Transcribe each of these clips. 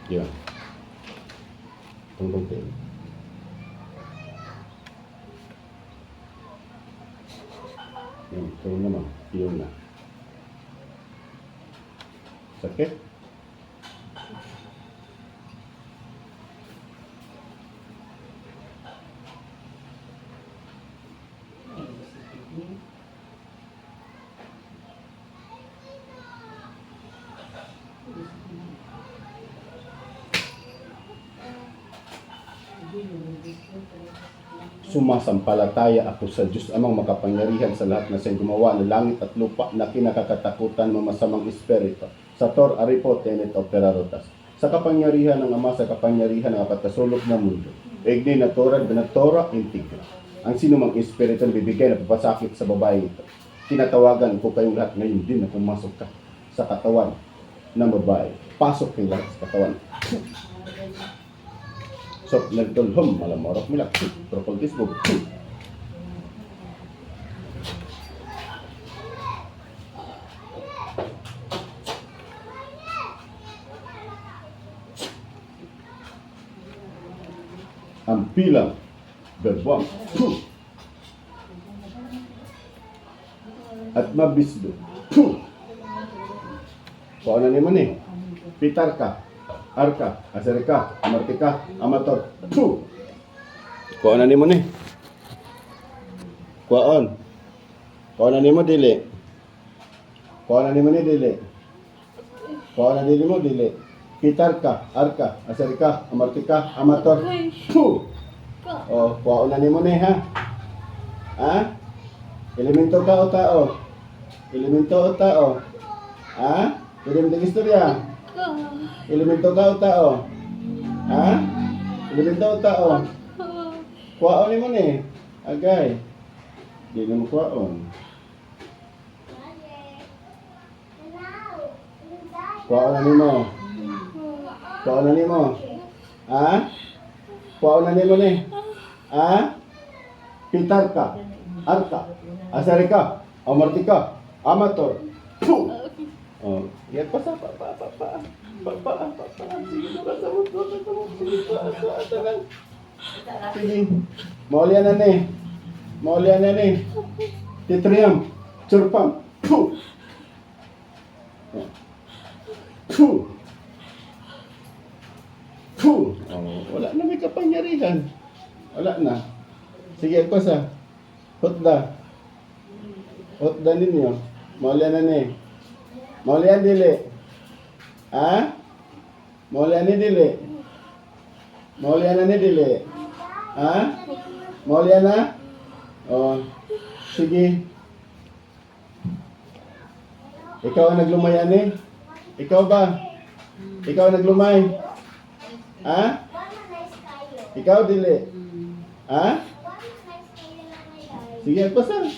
Yan. Tungtong tayo. Yan, tulong naman. Yung na. Sakit? Sumasampalataya ako sa Diyos Amang makapangyarihan sa lahat na siyang gumawa ng langit at lupa na kinakakatakutan ng masamang espiritu. Sa Tor Aripo Tenet Operarotas. Sa kapangyarihan ng Ama, sa kapangyarihan ng apat na sulok ng mundo. Igni natural, binatora, integra. Ang sinumang espiritu na bibigay na papasakit sa babae ito. Tinatawagan ko kayong lahat ngayon din na pumasok ka sa katawan ng babae. Pasok kayong lahat sa katawan. So, nagtulhom, malamorok milak, propol kisbog. Ang pilang, berbang, at mabisdo. Paano naman eh? Pitar ka. Arka, Aserika, Amartika, Amator. Kuha na ni mo ni. Kuhaan. Kuha na ni mo dili. Kuha na ni mo ni dili. Kuha na dili mo dili. Pitarka, Arka, Aserika, Amartika, Amator. Oh, kuha na ni mo ni ha. Ha? Elemento ka o tao? Elemento o tao? Ha? Elemento istorya? Elemento ka o tao? Ha? Elemento o tao? Kuwaon ni mo ni. Agay. Di na mo kuwaon. Kuwaon na ni mo. Kuwaon na ni mo. Ha? Kuwaon na ni mo ni. Ha? Pitar ka. Arka. Asarika. Amartika. Amator. Oh, yan pa. Sige na sa mundo. Sige pa. Sige. Maulian na ni. Titriam. Churpam. Oh, wala na may kapangyarihan. Wala na. Sige pa sa. Hotda ninyo. Maulian na ni. Maulian dili. Ha? Maulian ni dili. Maulian na ni dili. Ha? Maulian na? Oh, sige. Ikaw ang naglumay ani? Ikaw ba? Ikaw ang naglumay? Ha? Ikaw dili. Ha? Sige, pasan.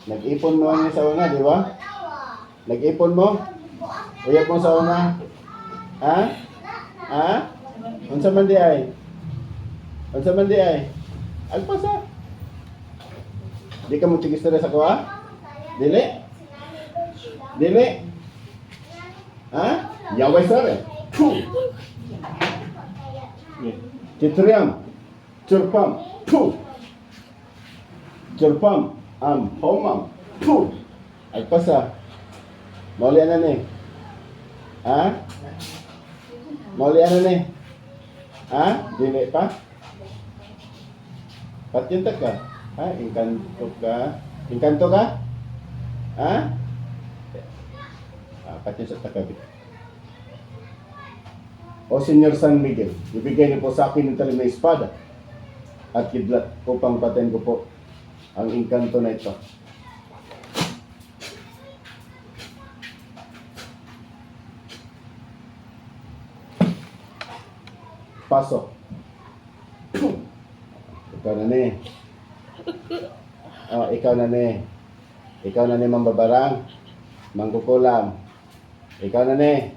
Nag-ipon mo niya sa una, di ba? Nag-ipon mo? Uyap mo sa una? Ha? Ha? Unsa man di ay? Unsa man di ay? Agpasa. Di ka mo tigis na sa kuha? Dili? Dili? Ha? Yaway sare. Titriam. Churpam. Churpam. Homam. Agpasa. Maulian na ni. Ha? Maulian na ni. Ha? Dili pa? Patyunta ka? Ha? Inkanto ka? Inkanto ka? Ha? Patyunta ka. O Senyor San Miguel, ibigay niyo po sa akin ng talim na espada at kidlat upang patayin ko po ang inkanto na ito. Pasok. Ikaw na ni. Oh, ikaw na ni. Ikaw na ni mambabarang. Mangkukulam. Ikaw na ni.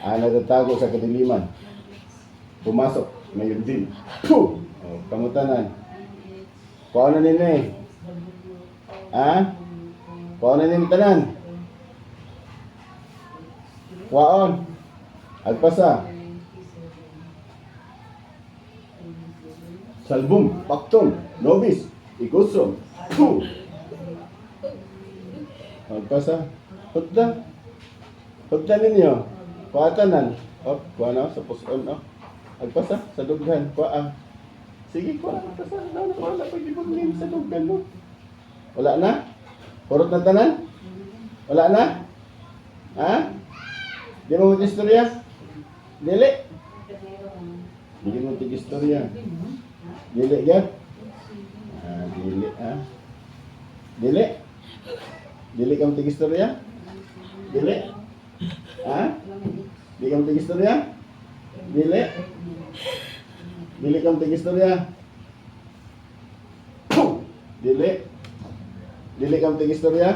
Nagtatago sa kadiliman. Pumasok. Ngayon din. Oh, kamutanan. Kuha na nini. Ha? Kuha na nini tanan. Kwaon. Agpasa. Salbum. Pakton. Nobis. Igusom. Fu. Agpasa. Hudda. Hudda ninyo. Kuatanan. Oh, kuha na sa puson. Oh. Agpasa sa dughan. Kuha. Sige, kuha. Agpasa. Wala pa gibag sa dughan mo. Wala na? Purot na tanan? Wala na? Ha? Di mo mag-istorya? Dili? Di mo mag-istorya? Dili yan? Dili ha? Dili? Dili ka mag-istorya? Dili? Ha? Di ka mag-istorya? Dili? Dili ka mag-istorya? Dili? Dili ka mag-istorya?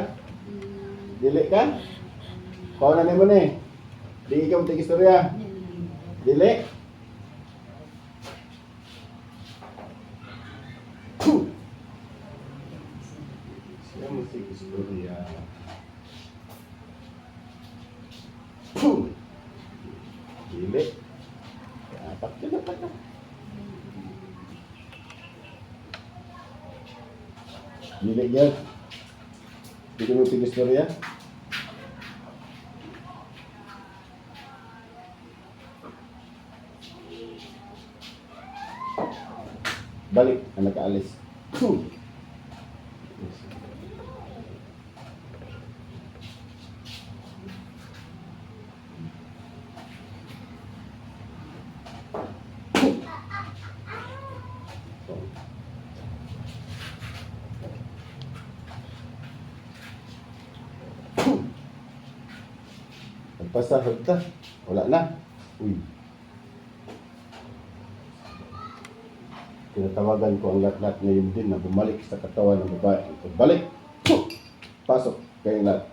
Dili ka? Pauna ni mo ni? Dili ka mag-istorya? Dili? Siya mag-istorya. Dili? Dapat ka na pala. Dili yan. Dili mo mag-istorya? Balik, anak kaalis. Nagpasahod ka. Wala na. Uy. Tinatawagan ko ang lahat-lahat ngayon din na bumalik sa katawan ng babae. Balik! Pasok kayong lahat.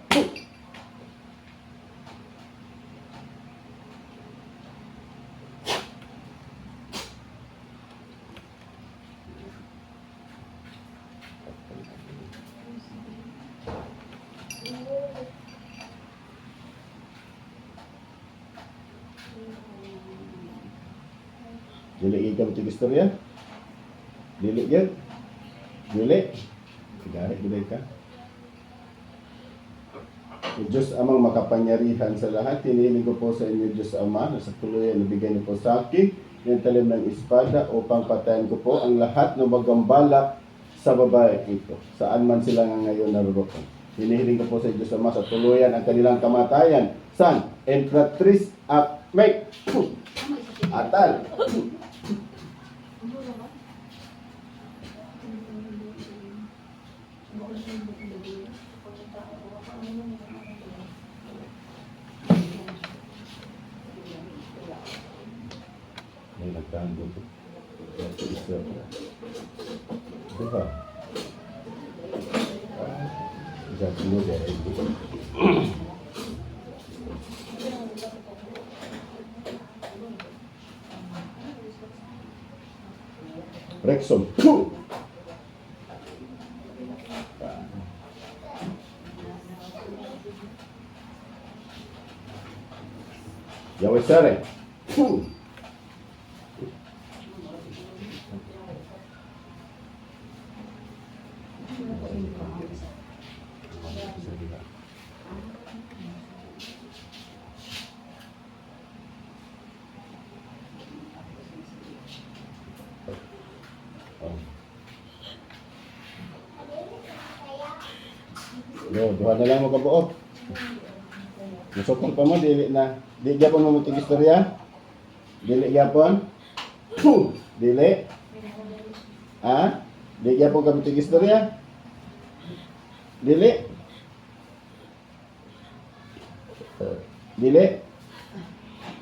Dili ikaw ito istorya? Dili yun? Dili? Sigarit, dili ka? O Diyos amang makapanyarihan sa lahat, hinihiling ko po sa inyo, Diyos Ama, na sa tuluyan na bigyan niyo po sa akin yung talim ng espada upang patayin ko po ang lahat ng magambala sa babae ito, saan man sila nga ngayon naruroon. Hinihiling ko po sa Diyos Ama sa tuluyan ang kanilang kamatayan. San? Emperatriz Akmek. Atal. May nagtahan dito. Diba? Diyan mo dahil dito. Rexon. Yawesare. Yo, duha na lang mo kabuok. Musukol pa mo, dili na. Di gyapon mo mutig istorya? Dili gyapon? Dili? Ha? Di gyapon ka mutig istorya? Dili? Dili?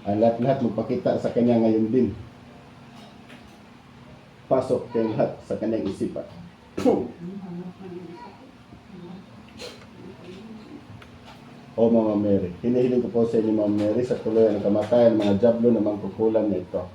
Ang lahat-lahat magpakita sa kanya ngayon din. Pasok kayo lahat sa kanyang isipan. O Mama Mary, hinihiling ko po sa inyo Mama Mary sa tuluyan ng kamatayan mga jablo na mangkukulam na ito.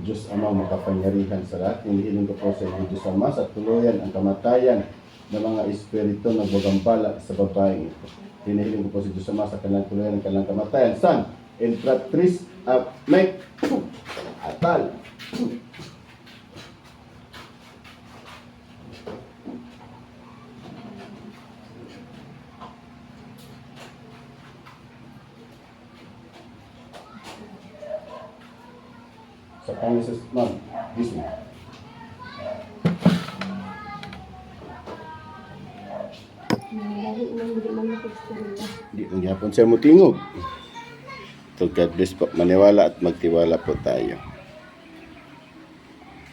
Diyos Amang makapangyarihan sa lahat. Hinihiling ko po sa inyo, Diyos Ama, sa tuluyan ang kamatayan ng mga espiritu na gagambala sa babaeng ito. Hinihiling ko po sa Diyos Ama sa kanilang tuluyan ang kanilang kamatayan. San, Entratrice, Mek, Atal. Sa Panginoon, ma'am, gising. Hindi nang yapon siya mutingog. So God bless po. Maniwala at magtiwala po tayo.